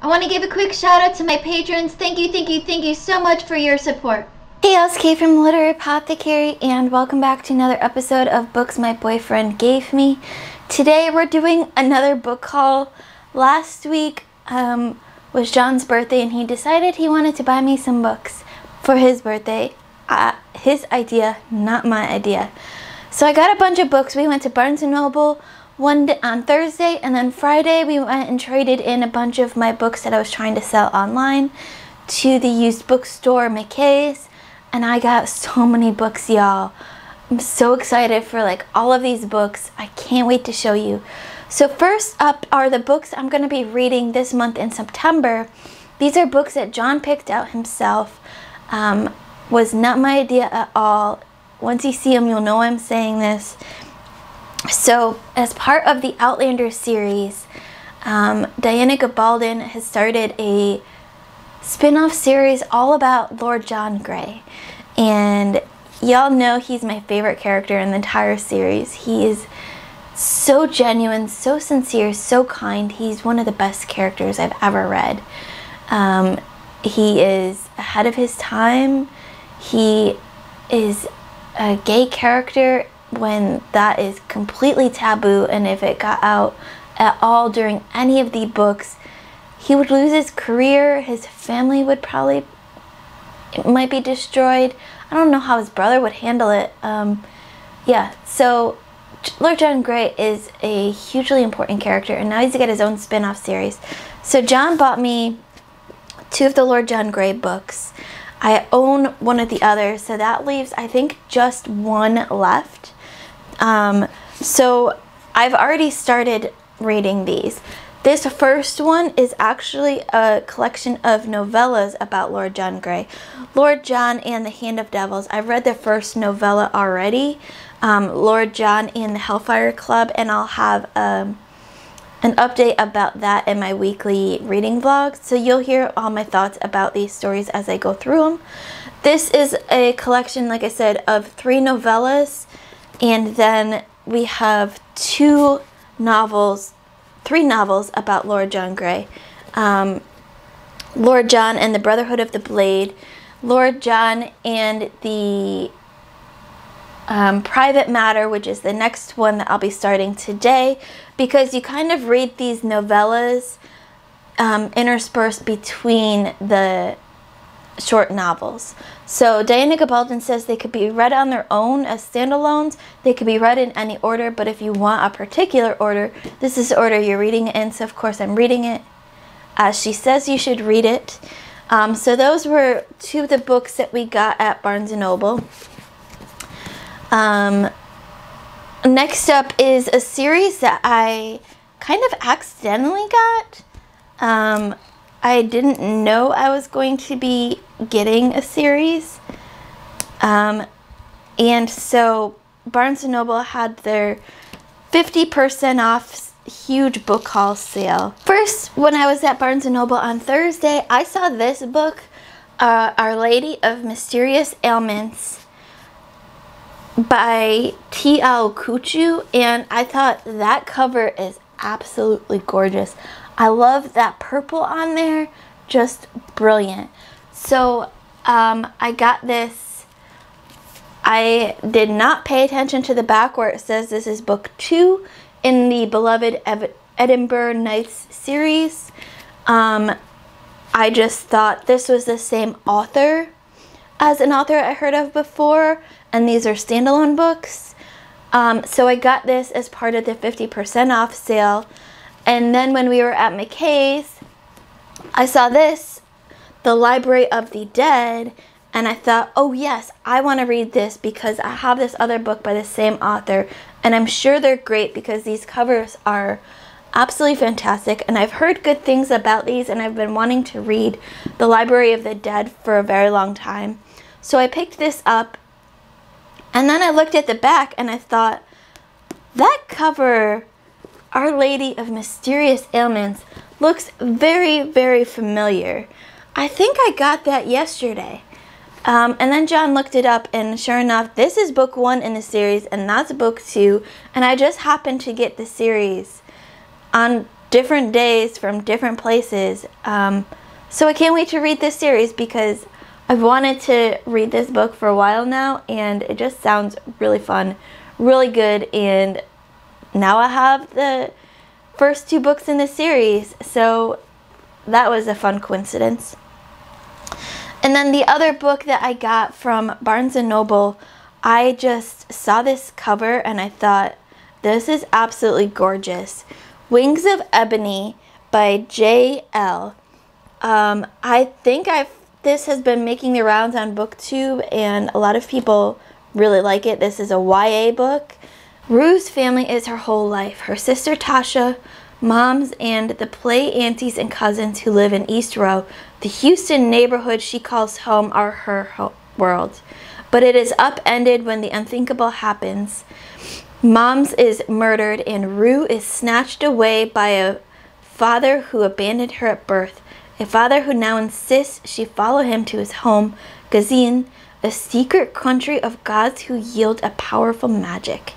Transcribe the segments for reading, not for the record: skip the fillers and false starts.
I want to give a quick shout out to my patrons. Thank you so much for your support. Hey, it's Kay from Literary Apothecary, and welcome back to another episode of Books My Boyfriend Gave Me. Today we're doing another book haul. Last week was John's birthday, and he decided he wanted to buy me some books for his birthday. His idea, not my idea. So I got a bunch of books. We went to Barnes & Noble one day on Thursday, and then Friday we went and traded in a bunch of my books that I was trying to sell online to the used bookstore McKay's, and I got so many books, y'all. I'm so excited for like all of these books. I can't wait to show you. So first up are the books I'm going to be reading this month in September. These are books that John picked out himself. Was not my idea at all. Once you see them, you'll know I'm saying this. So, as part of the Outlander series, Diana Gabaldon has started a spin-off series all about Lord John Grey. And y'all know he's my favorite character in the entire series. He is so genuine, so sincere, so kind. He's one of the best characters I've ever read. He is ahead of his time. He is a gay character when that is completely taboo, and if it got out at all during any of the books, he would lose his career, his family would probably, it might be destroyed. I don't know how his brother would handle it. Yeah, so Lord John Grey is a hugely important character, and now he's got his own spin-off series. So John bought me 2 of the Lord John Grey books. I own one of the others, so that leaves, I think, just one left. So I've already started reading these. This first one is actually a collection of novellas about Lord John Grey. Lord John and the Hand of Devils. I've read the first novella already, Lord John and the Hellfire Club, and I'll have an update about that in my weekly reading vlog. So you'll hear all my thoughts about these stories as I go through them. This is a collection, like I said, of 3 novellas. And then we have 3 novels about Lord John Grey. Lord John and the Brotherhood of the Blade, Lord John and the Private Matter, which is the next one that I'll be starting today, because you kind of read these novellas interspersed between the short novels. So Diana Gabaldon says they could be read on their own as standalones. They could be read in any order, but if you want a particular order, this is the order you're reading it in. So of course I'm reading it as she says you should read it. So those were 2 of the books that we got at Barnes & Noble. Next up is a series that I kind of accidentally got. I didn't know I was going to be getting a series. And so Barnes & Noble had their 50% off huge book haul sale. First, when I was at Barnes & Noble on Thursday, I saw this book, Our Lady of Mysterious Ailments by T.L. Kuchu, and I thought that cover is absolutely gorgeous. I love that purple on there, just brilliant. So I got this. I did not pay attention to the back where it says this is book 2 in the beloved Edinburgh Nights series. I just thought this was the same author as an author I heard of before, and these are standalone books. So I got this as part of the 50% off sale. And then when we were at McKay's, I saw this, The Library of the Dead, and I thought, oh yes, I want to read this because I have this other book by the same author, and I'm sure they're great because these covers are absolutely fantastic, and I've heard good things about these, and I've been wanting to read The Library of the Dead for a very long time. So I picked this up, and then I looked at the back and I thought, that cover, Our Lady of Mysterious Ailments, looks very, very familiar. I think I got that yesterday. And then John looked it up, and sure enough, this is book 1 in the series, and that's book 2, and I just happened to get the series on different days from different places. So I can't wait to read this series because I've wanted to read this book for a while now, and it just sounds really fun, really good, and now I have the first 2 books in the series, so that was a fun coincidence. And then the other book that I got from Barnes & Noble, I just saw this cover and I thought, this is absolutely gorgeous. Wings of Ebony by J.L. I think this has been making the rounds on BookTube, and a lot of people really like it. This is a YA book. Rue's family is her whole life. Her sister Tasha, moms, and the play aunties and cousins who live in East Row, the Houston neighborhood she calls home, are her world. But it is upended when the unthinkable happens. Moms is murdered and Rue is snatched away by a father who abandoned her at birth. A father who now insists she follow him to his home, Gazin, a secret country of gods who yield a powerful magic.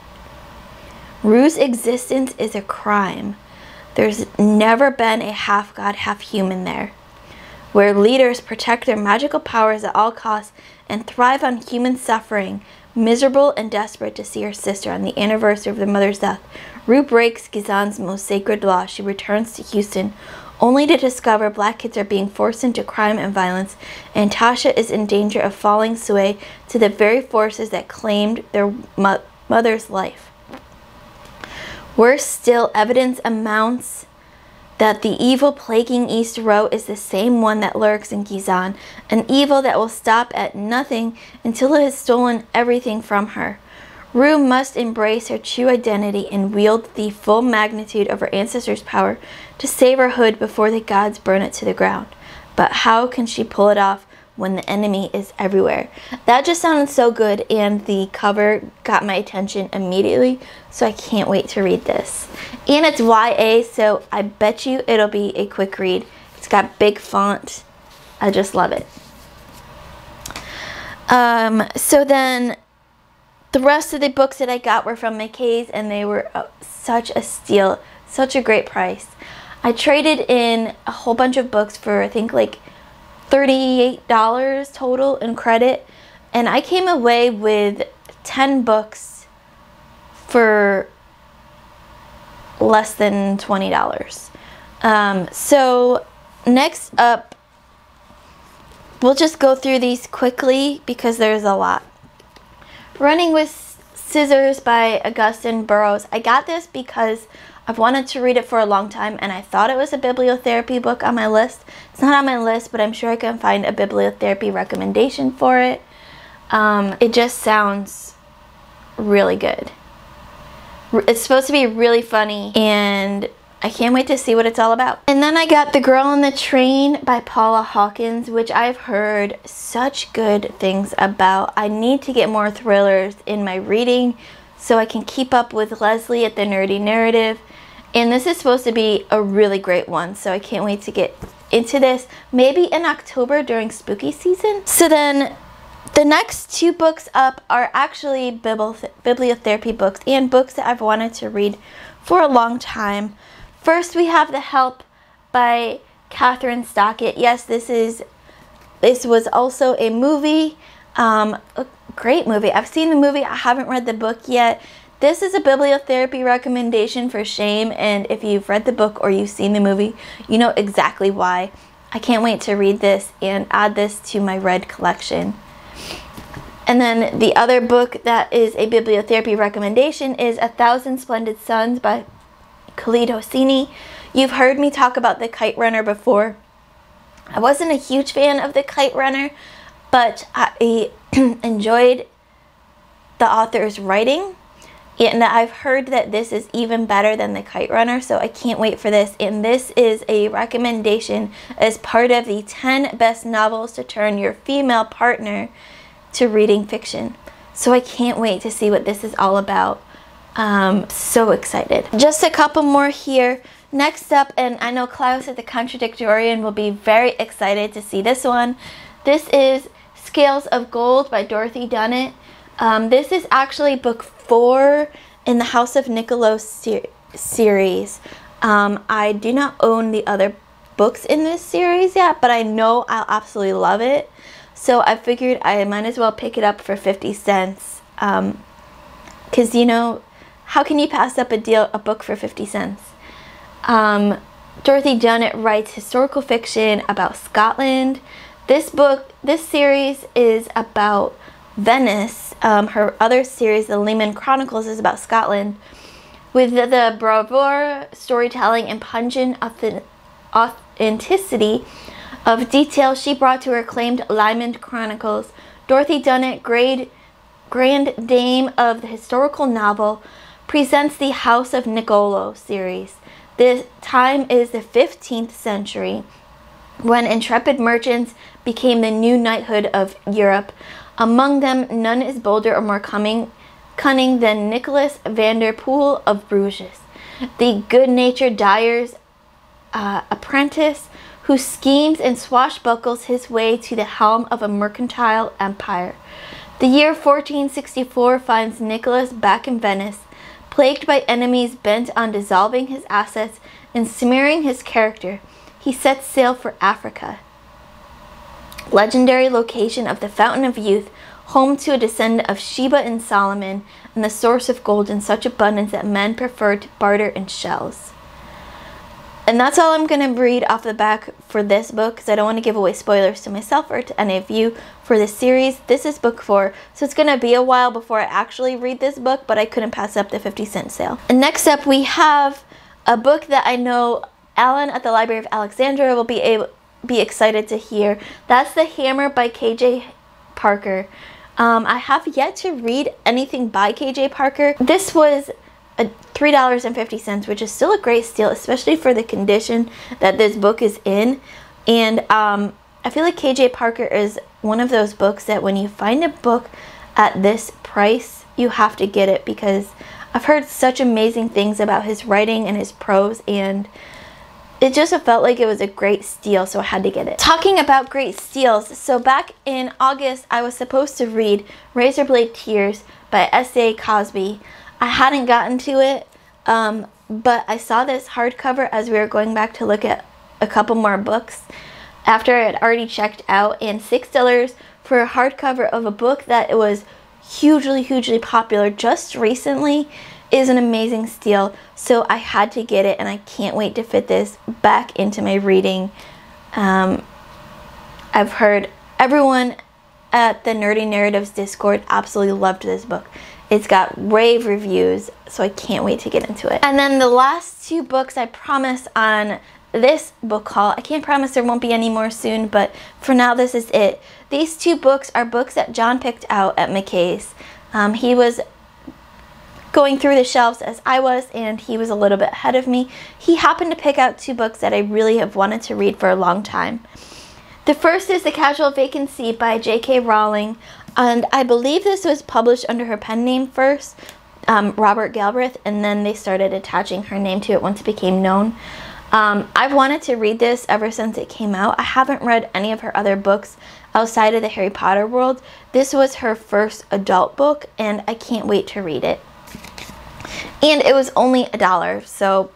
Rue's existence is a crime. There's never been a half-god, half-human there, where leaders protect their magical powers at all costs and thrive on human suffering. Miserable and desperate to see her sister on the anniversary of their mother's death, Rue breaks Gazan's most sacred law. She returns to Houston, only to discover black kids are being forced into crime and violence, and Tasha is in danger of falling sway to the very forces that claimed their mother's life. Worse still, evidence amounts that the evil plaguing East Row is the same one that lurks in Gizan, an evil that will stop at nothing until it has stolen everything from her. Rue must embrace her true identity and wield the full magnitude of her ancestors' power to save her hood before the gods burn it to the ground. But how can she pull it off when the enemy is everywhere? That just sounded so good, and the cover got my attention immediately, so I can't wait to read this. And it's YA, so I bet you it'll be a quick read. It's got big font. I just love it. So then the rest of the books that I got were from McKay's, and they were such a steal, such a great price. I traded in a whole bunch of books for I think like $38 total in credit, and I came away with 10 books for less than $20. So next up, we'll just go through these quickly because there's a lot. Running with Scissors by Augusten Burroughs. I got this because I've wanted to read it for a long time, and I thought it was a bibliotherapy book on my list. It's not on my list, but I'm sure I can find a bibliotherapy recommendation for it. It just sounds really good. It's supposed to be really funny, and I can't wait to see what it's all about. And then I got The Girl on the Train by Paula Hawkins, which I've heard such good things about. I need to get more thrillers in my reading so I can keep up with Leslie at the Nerdy Narrative. And this is supposed to be a really great one, so I can't wait to get into this, maybe in October during spooky season. So then the next 2 books up are actually bibliotherapy books and books that I've wanted to read for a long time. First, we have The Help by Catherine Stockett. Yes, this was also a movie, a great movie. I've seen the movie. I haven't read the book yet. This is a bibliotherapy recommendation for shame, and if you've read the book or you've seen the movie, you know exactly why. I can't wait to read this and add this to my read collection. And then the other book that is a bibliotherapy recommendation is A Thousand Splendid Suns by Khaled Hosseini. You've heard me talk about The Kite Runner before. I wasn't a huge fan of The Kite Runner, but I enjoyed the author's writing, and I've heard that this is even better than The Kite Runner, so I can't wait for this. And this is a recommendation as part of the 10 best novels to turn your female partner to reading fiction. So I can't wait to see what this is all about. So excited. Just a couple more here. Next up, and I know Klaus at the Contradictorian will be very excited to see this one. This is Scales of Gold by Dorothy Dunnett. This is actually book 4 in the House of Nicolos series. I do not own the other books in this series yet, but I know I'll absolutely love it. So I figured I might as well pick it up for 50 cents. Because, you know, how can you pass up a book for 50 cents? Dorothy Dunnett writes historical fiction about Scotland. This series is about Venice. Her other series, The Lehman Chronicles, is about Scotland. With the bravura, storytelling, and pungent authenticity of detail she brought to her acclaimed Lehman Chronicles, Dorothy Dunnett, grand dame of the historical novel, presents the House of Nicolo series. The time is the 15th century, when intrepid merchants became the new knighthood of Europe. Among them, none is bolder or more cunning than Nicholas van der Poel of Bruges, the good-natured dyer's apprentice who schemes and swashbuckles his way to the helm of a mercantile empire. The year 1464 finds Nicholas back in Venice, plagued by enemies bent on dissolving his assets and smearing his character. He sets sail for Africa, legendary location of the Fountain of Youth, home to a descendant of Sheba and Solomon, and the source of gold in such abundance that men prefer to barter in shells. And that's all I'm going to read off the back for this book, because I don't want to give away spoilers to myself or to any of you for this series. This is book 4, so it's going to be a while before I actually read this book, but I couldn't pass up the 50-cent sale. And next up, we have a book that I know Alan at the Library of Alexandria will be excited to hear. That's The Hammer by KJ Parker. I have yet to read anything by KJ Parker. This was $3.50, which is still a great steal, especially for the condition that this book is in. And I feel like KJ Parker is one of those books that when you find a book at this price, you have to get it, because I've heard such amazing things about his writing and his prose, and it just felt like it was a great steal, so I had to get it. Talking about great steals, so back in August, I was supposed to read Razorblade Tears by S.A. Cosby. I hadn't gotten to it, but I saw this hardcover as we were going back to look at a couple more books after I had already checked out, and $6 for a hardcover of a book that it was hugely popular just recently is an amazing steal. So I had to get it, and I can't wait to fit this back into my reading. I've heard everyone at the Nerdy Narratives Discord absolutely loved this book. It's got rave reviews, so I can't wait to get into it. And then the last 2 books I promise on this book haul, I can't promise there won't be any more soon, but for now this is it. These 2 books are books that John picked out at McKay's. He was going through the shelves as I was, and he was a little bit ahead of me. He happened to pick out 2 books that I really have wanted to read for a long time. The first is The Casual Vacancy by J.K. Rowling, and I believe this was published under her pen name first, Robert Galbraith, and then they started attaching her name to it once it became known. I've wanted to read this ever since it came out. I haven't read any of her other books outside of the Harry Potter world. This was her first adult book, and I can't wait to read it. And it was only $1, so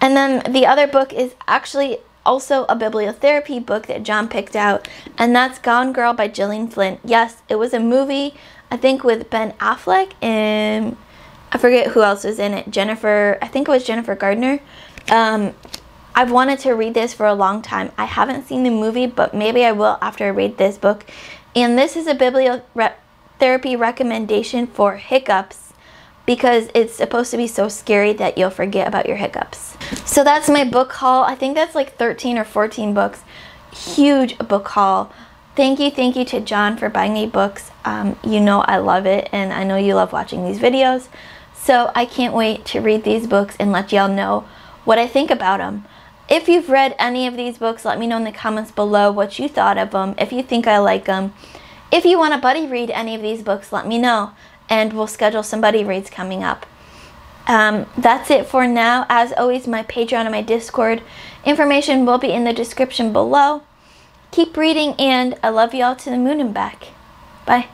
and then the other book is actually also a bibliotherapy book that John picked out, and that's Gone Girl by Gillian Flynn. Yes, it was a movie, I think with Ben Affleck, and I forget who else was in it. I think it was Jennifer Gardner. I've wanted to read this for a long time. I haven't seen the movie, but maybe I will after I read this book. And this is a bibliotherapy recommendation for hiccups, because it's supposed to be so scary that you'll forget about your hiccups. So that's my book haul. I think that's like 13 or 14 books. Huge book haul. Thank you to John for buying me books. You know I love it, and I know you love watching these videos. So I can't wait to read these books and let y'all know what I think about them. If you've read any of these books, let me know in the comments below what you thought of them, if you think I like them. If you want to buddy read any of these books, let me know, and we'll schedule some buddy reads coming up. That's it for now. As always, my Patreon and my Discord information will be in the description below. Keep reading, and I love y'all to the moon and back. Bye.